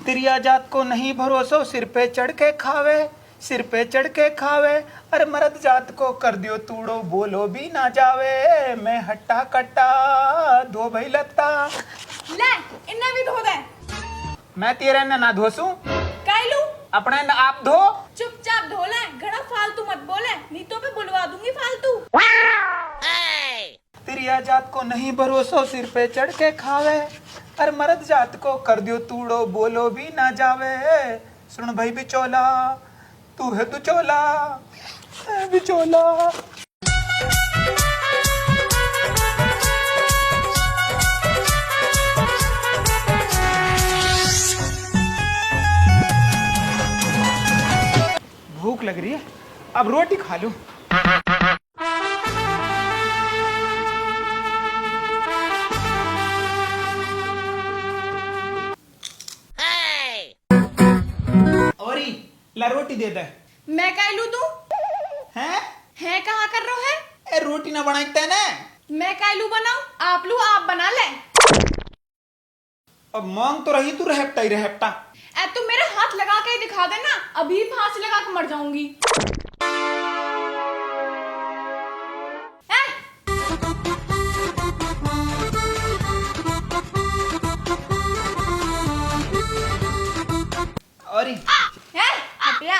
तिरिया जात को नहीं भरोसो, सिर पे चढ़ के खावे, सिर पे चढ़ के खावे। अरे मर्द जात को कर दियो तूड़ो, बोलो भी ना जावे। मैं हट्टा कट्टा धो भई लत्ता। ले इन्हें भी धो दे। मैं तेरे ने ना धोसू, काइलू अपने न आप धो। चुपचाप धो ले, घड़ा फालतू मत बोले, नहीं तो मैं बुलवा दूंगी फालतू। तिरिया जात को नहीं भरोसो, सिर पे चढ़ के खावे। अरे मर्द जात को कर दियो तूड़ो, बोलो भी ना जावे। सुन भाई बिचौला, तू है दुचौला, बिचौला। भूख लग रही है, अब रोटी खा लूं। ला रोटी दे दे। मैं काइलू तू हैं कहाँ कर रहे है? ए रोटी ना बनाते ना। मैं काइलू बनाऊं, आप लू आप बना ले। अब मांग तो रही तू रहपटा ही रहपटा। ए तू मेरे हाथ लगा के ही दिखा देना, अभी फांसी लगा के मर जाऊंगी। और हटिया।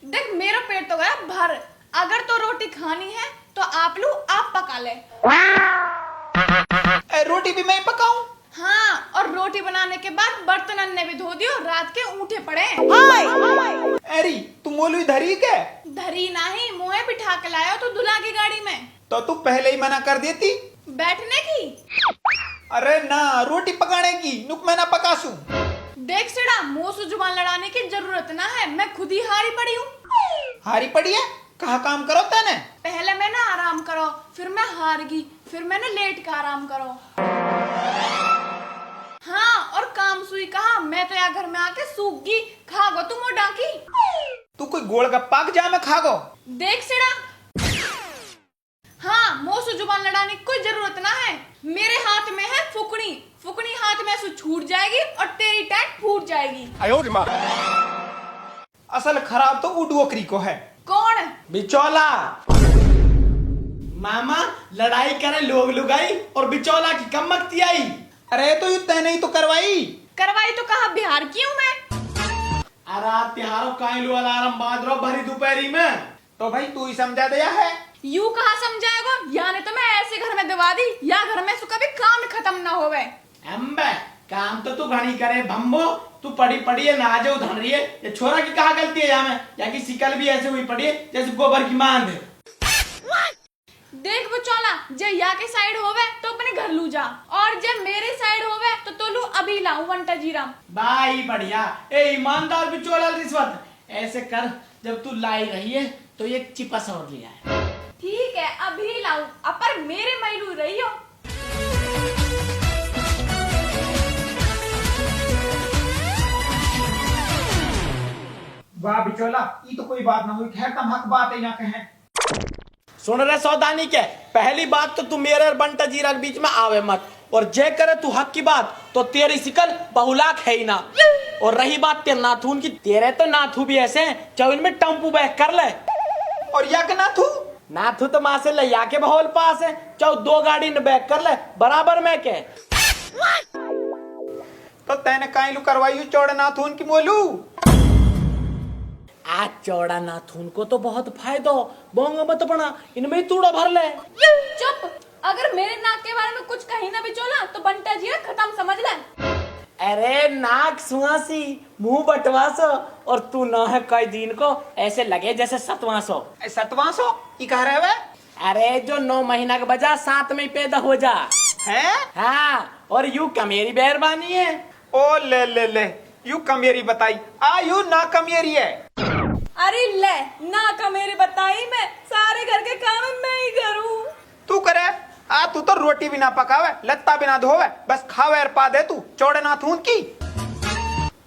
देख मेरा पेट तो गया भर, अगर तो रोटी खानी है तो आप लू आप पका ले। रोटी भी मैं पकाऊं? हाँ, और रोटी बनाने के बाद बर्तन अन्ने भी धो दियो, रात के ऊँटे पड़े। अरे तू मोलू धरी के? धरी नहीं, मुँह बिठा के लाया तो दुल्हा की गाड़ी में। तो तू पहले ही मना कर देती बैठने की। अरे ना, रोटी पकाने की नुक मैं ना पकासू। देख सिड़ा, मुंह से जुबान लड़ाने की जरूरत ना है, मैं खुद ही हारी पड़ी हूँ। हारी पड़ी है? कहा काम करो तने? पहले मैं ना आराम करो, फिर मैं हार गई, फिर मैंने लेट का आराम करो। हाँ, और काम सुई कहा, मैं तो यहाँ घर में आके सूख गई, खागो तुम वो डाकी। तू कोई गोलगप्पा के जा में खागो। देख सिड़ा, हाँ मुंह से जुबान लड़ाने की कोई जरूरत ना है। मेरे हाथ में है फुकनी, फुकनी हाथ में से छूट जाएगी और तेरी टैट फूट जाएगी। असल खराब तो उडवोकरी को है। कौन? बिचौला। मामा लड़ाई करे लोग लुगाई और बिचौला की कम मक्ति आई। अरे तो युद्ध नहीं तो करवाई तो कहा बिहार की हूँ मैं। अरे त्योहारों काइलू अलार्म बाज रो भरी दोपहरी में। तो भाई तू ही समझा दिया है। यू कहा समझाएगा, यानी तो मैं ऐसे घर में दबा दी या घर में कभी काम खत्म ना होवे। अम्बे काम तो तू घनी करे भम्बो, तू पड़ी पड़ी है ना जो धन रही है। ये छोरा की कहा गलती है यहाँ में, या की शिकल भी ऐसे हुई पड़ी है जैसे गोबर की मांद। देख बिचौला, जे या के साइड होवे तो अपने घर लू जा, और जब मेरे साइड होवे तो लू अभी लाऊं वंटा जीराम। भाई बढ़िया। ए ईमानदार बिचौला रिश्वत ऐसे कर, जब तू लाई रही है तो ये चिपस और लिया है। ठीक है अभी लाऊं, अपर मेरे मैलू रही हो। वाह बिचौला, ये तो कोई बात ना हुई। खैर तुम हक बात ही ना कहें। सुन रहे सौदानी के, पहली बात तो तू मेरे और बंटा जीरा के बीच में आवे मत, और जे करे तू हक की बात तो तेरी शिकल बहुलाक है ही ना। और रही बात तेरे नाथून की, तेरे तो नाथू भी ऐसे हैं चाहे इनमें टम्पू बैक कर ले। और या के नाथू? नाथू तो माँ से ले या के बहोल पास है, चाहे 2 गाड़ी ने बैक कर ले बराबर में के। तो तैने काइलू करवाई चौड़े नाथून की मोलू? आज चौड़ा नाथून को तो बहुत फायदा बोंगा मत बना, इनमें ही तूड़ा भर ले। चुप, अगर मेरे नाक के बारे में कुछ कही ना बिचौला तो बंटा जीरा खत्म समझ ले। अरे नाक सुहासी मुंह बटवासो, और तू ना है कई दिन को ऐसे लगे जैसे 7वां सौ। 7वां ई कह रहे वे? अरे जो 9 महीना का बजा 7 में पैदा हो जा है। हाँ, और यू कमेरी मेहरबानी है। ओ ले यू कमेरी बताई, आ यू ना कमेरी है। अरे ले ना का मेरी बताई, मैं सारे घर के काम मैं ही करूं। तू करे? आ तू तो रोटी भी ना पकावे, लत्ता भी ना धोवे, बस खावे और पा दे तू चौड़े नाथून की।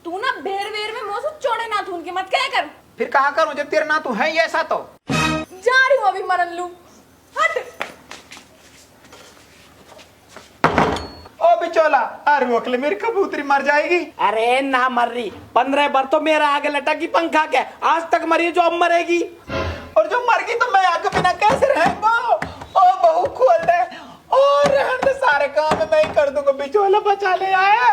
तू ना बेर बेर में मुंह से चौड़े नाथून की मत मत क्या कर। फिर कहा करूं जब तेरा ना तू है ही ऐसा तो। जा रही हूँ अभी मरन लू। हट। ओ बिचौला, अरे रोक ले, मेरी कबूतरी मर जाएगी। अरे ना मर रही, 15 बार तो मेरा आगे लटकी पंखा के, आज तक मरी जो अब मरेगी। और जो मर गई तो मैं आगे बिना कैसे रहूंगा? ओ बहू खोल दे और रहने दे, सारे काम मैं ही कर दूंगा। बिचौला बचा ले आया।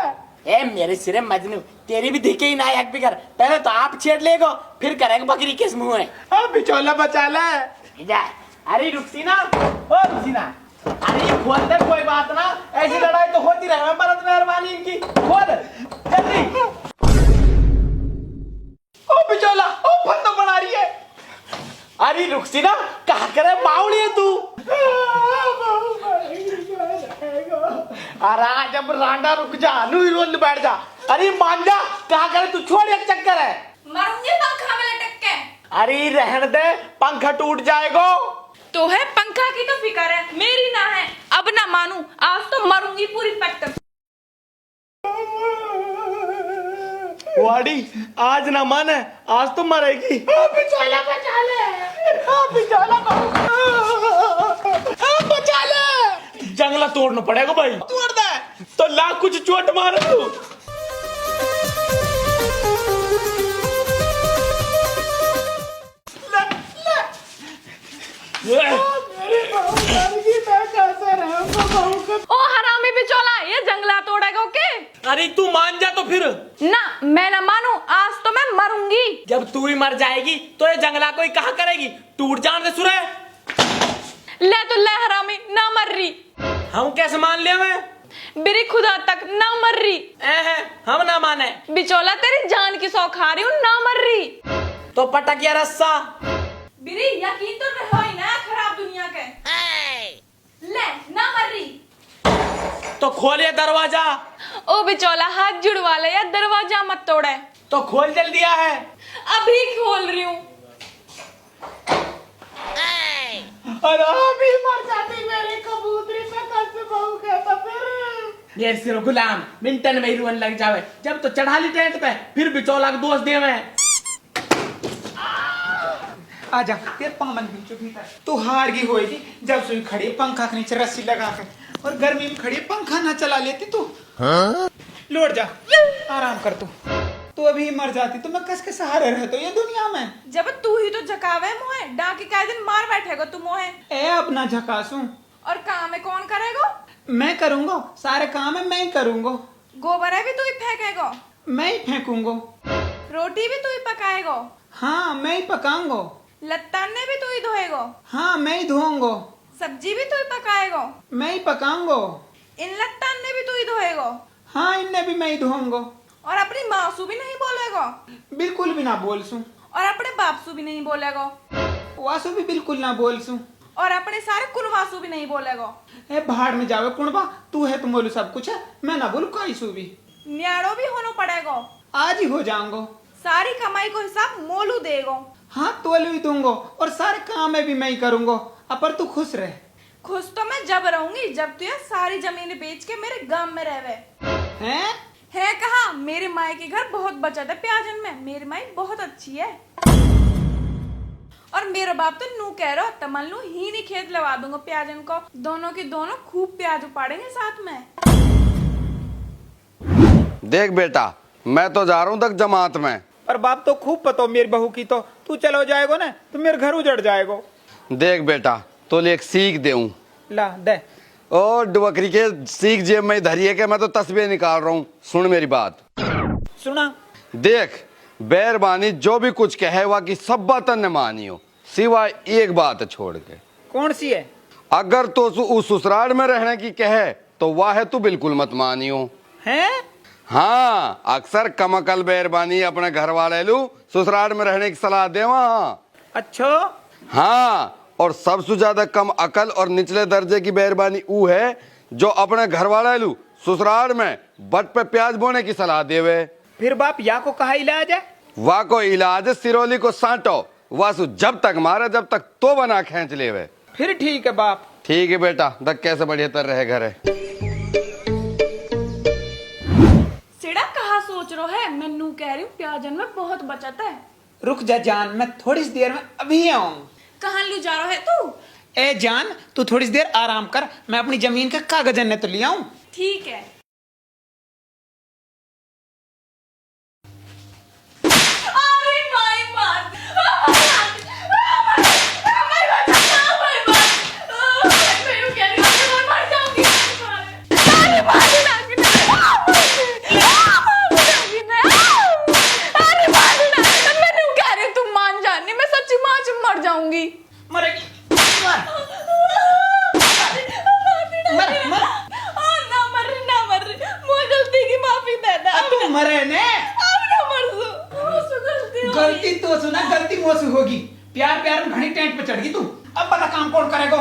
ए मेरे सिरे मजनू, तेरी भी दिखे ही ना एक बिगर, पहले तो आप छेड़ लेगो, फिर करेंगे बकरी किस मुंह है। हाँ बिचौला बचा ले। जा। अरे रुकसीना, ओ रुकसीना, अरे खोल दे, कोई बात ना, ऐसी लड़ाई तो होती रहे, मदद मेहरबानी इनकी, खोल जल्दी। ओ बिचौला, ओ फंदा बना रही है। अरे रुकसीना, कहा करे बावली है तू। अरे जब रांडा रुक जा, लू ही रोल बैठ जा। अरे मान जा, कहा करे तू, छोड़, एक चक्कर है। मरूंगी पंखा में लटक के। अरे रहने दे, पंखा टूट जाएगा। तो है पंखा की तो फिक्र है, मेरी ना है। अब ना मानू, आज तो मरूंगी पूरी पट्ट। वाड़ी, आज ना माने, आज तो मरेगी। बिचौला बचा ले। बिचौला बचा ले। जंगला तोड़ना पड़ेगा भाई। तोड़ दे तो ला कुछ चोट मार तू। ओ हरामी बिचौला, ये जंगला तोड़ेगा के? अरे तू मान जा तो फिर। ना, मैं ना मानू, आज तो मैं मरूंगी। जब तू ही मर जाएगी तो ये जंगला कोई कहा करेगी, टूट जान दे सुरे। ले तो ले हरामी, ना मर रही। हम कैसे मान लिया मैं? बिरी खुदा तक ना मर रही। हम ना माने। बिचौला तेरी जान की सौ खा रही हूँ, ना मर रही। तो पटकिया रस्सा। बिरी यकीन तो रहो ही ना खराब दुनिया के। ले, ना मर रही। तो खोलिए दरवाजा। ओ बिचौला, हाथ जुड़वा ले या दरवाजा मत तोड़े। तो खोल जल्दी है। अभी खोल रही हूँ। अरे अभी मर जाती मेरी कबूतरी, मैं कैसे बहू कहता फिर। ये सिर गुलाम, मिंटन में ही रुअन लग जावे, जब तो चढ़ा ली टेंट पे, फिर बिचौला को दोष दे मैं। आजा, तेरे पामन बीचो भीतर। तू हार गई होएगी जब सुई खड़ी पंखा के नीचे रस्सी लगा के, और गर्मी में खड़ी पंखा ना चला लेती तू। लौट जा, आराम कर तू अभी मर जाती तो मैं कस के सहारे रहता ये दुनिया में। जब तू ही तो झकावे मोहे, डाके का दिन मार बैठेगा तू मोहे। ए अपना झकासू। और काम है कौन करेगा? मैं करूंगा, सारे काम है मैं ही करूंगा। गोबर है भी तू ही फेंकेगा। मैं ही फेंकूंगा। रोटी भी तू ही पकाएगा। हाँ मैं ही पकाऊंगा। लत्ताने भी तू ही धोएगा। हाँ मैं ही धोऊंगा। सब्जी भी तू ही पकाएगा। मैं ही पकाऊंगा। इन लत्ताने भी तू ही धोएगा। हाँ इन्हें भी मैं ही धोऊंगा। और अपनी माँ सु भी नहीं बोलेगा। बिल्कुल भी ना बोलसूं। और अपने बाप सु भी नहीं बोलेगा। वासु भी बिल्कुल ना बोलसूं। और अपने सारे कुनवासु भी नहीं बोलेगा। ए भाड़ में जावे कुणबा, तू है तुम बोलू सब कुछ है, मैं ना बोलू कोई सु भी। न्याड़ो भी होना पड़ेगा। आज ही हो जाऊंगा। सारी कमाई को हिसाब मोलू देगा। हाँ तोल भी दूंगा और सारे काम में भी मैं ही करूंगा। पर तू खुश रहे। खुश तो मैं जब रहूंगी जब तू ये सारी जमीन बेच के मेरे गांव में रहवे। हैं? है कहा, मेरे माई के घर बहुत बचत है प्याजन में। मेरी माई बहुत अच्छी है। और मेरा बाप तो नू कह रहा तमल नू ही नहीं खेत लगा दूंगा प्याजन को। दोनों की दोनों खूब प्याज उपाड़ेंगे साथ में। देख बेटा, मैं तो जा रहा हूँ तक जमात में। पर बाप तो खूब पता मेरी बहू की, तो तू चलो जाएगो ना तो मेरे घर उजड़ जाएगो। देख बेटा, तो एक सीख देऊं। ला दे। ओ बकरी के सीख जेब में धरिए के मैं तो तस्वीर निकाल रहा हूँ। सुन मेरी बात। सुना। देख, बेरबानी जो भी कुछ कहे वह की सब बात न मानियो, सिवाय एक बात छोड़ के। कौन सी है? अगर तो उस ससुराल में रहने की कहे तो वह है तू बिल्कुल मत मानियो। हैं? हाँ, अक्सर कमकल बेरबानी अपने घर वाले लू ससुराल में रहने की सलाह देवा। अच्छा। हाँ, और सबसे ज्यादा कम अकल और निचले दर्जे की बेरबानी ऊ है जो अपने घर वाले लू ससुराल में बट पे प्याज बोने की सलाह देवे। फिर बाप या को कहा इलाज है? वाह को इलाज सिरोली को सांटो, वासु जब तक मारे जब तक तो बना खींच लेवे। फिर ठीक है बाप। ठीक है बेटा, देख कैसे बढ़िया तर रहे घर है। सिड़ा कहा सोच रहा है, मैं नू कह रही हूँ प्याजन में बहुत बचत है। रुक जा जान, मैं थोड़ी सी देर में अभी आऊं। कहाँ लू जा रहा है तू? ए जान, तू थोड़ी सी देर आराम कर, मैं अपनी जमीन के कागज ने तो ले आऊं। ठीक है। अरे भाई बात, मर जाऊंगी। मरेगी, मर मर मर। ना मर मुझे गलती की माफी दे दे। अब तू मरे ने, अब ना मर सो गलती हो गलती तो सुना, गलती मोसू होगी। प्यार प्यार में घनी टेंट पे चढ़ गई तू। अब बता काम कौन करेगो?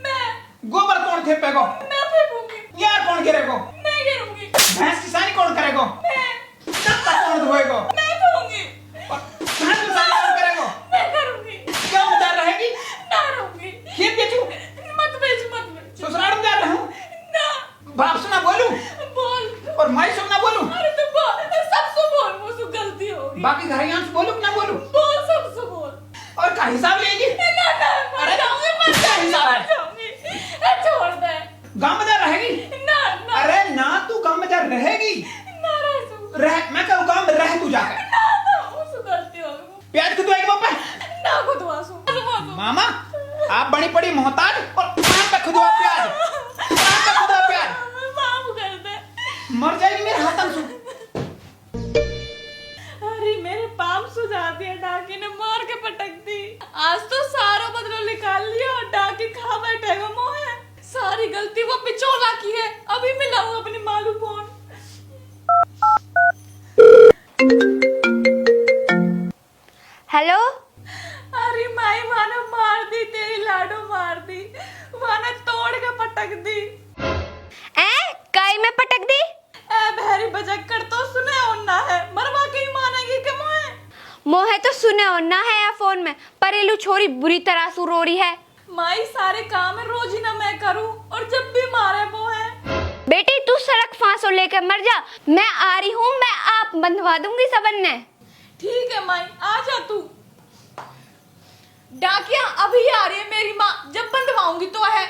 मैं गोबर कौन फेंपेगो? मैं फेंकूंगी। यार कौन गिरेगो? मैं गिरूंगी। भैंस की सानी कौन करेगो? मैं तख्ता कौन धोएगो? मैं धोऊंगी। भैंस की सानी कौन करेगो? मैं करूंगी। क्यों उधर रहेगी? ना रहूंगी। खेत बेचू? मत बेच ससुराल में जा रहा हूँ। ना बाप सुना बोलूं बोल। और माई सुना बोलूं? अरे तू बोल, सबसे बोल, मुझसे गलती होगी। बाकी घरियां से बोलूं कि ना बोलूं? बोल, सबसे बोल। और का हिसाब लेगी? ना मर अरे, जाऊंगी, क्या हिसाब है? मर जाऊंगी। छोड़ दे। गांव में जा रहेगी? ना अरे ना, तू गांव में जा रहेगी? ना रह तू। रह, मैं कहूँ गांव में रह तू जाकर। ना मुझसे गलती होगी। प्याज खुदवाएगी बापा? ना खुदवा सू। मामा, आप बड़ी पड़ी मोहताज और काम पे खुदवा प्याज, काम पे खुदवा प्याज। माफ कर दे। मर जाएगी मेरे हाथों से। अरे मेरे पाम सुझा दिया, डाकी ने मार के पटक दी। आज तो सारा बदला निकाल लिया और डाकी खा बैठेगा मोहे। सारी गलती वो बिचौला की है। अभी मिलाऊं अपनी मालू फोन। हेलो। अरे माई माने मार दी, तेरी लाडो मार दी, माने तोड़ के पटक दी। कई में पटक दी? ए बहरी बजक्कर तो सुने होना है, मरवा के ही मानेगी कि मोहे? मोहे तो सुने होना है या फोन में, परेलू छोरी बुरी तरह सु रो रही है। माई सारे काम है रोज ही ना मैं करूं, और जब भी मारे वो है। बेटी तू सड़क फांसो लेकर मर जा, मैं आ रही हूँ, मैं आप बंधवा दूंगी सबन ने। ठीक है माई, आ जा तू। डाकिया अभी आ रही है मेरी माँ, जब बंधवाऊंगी तो है।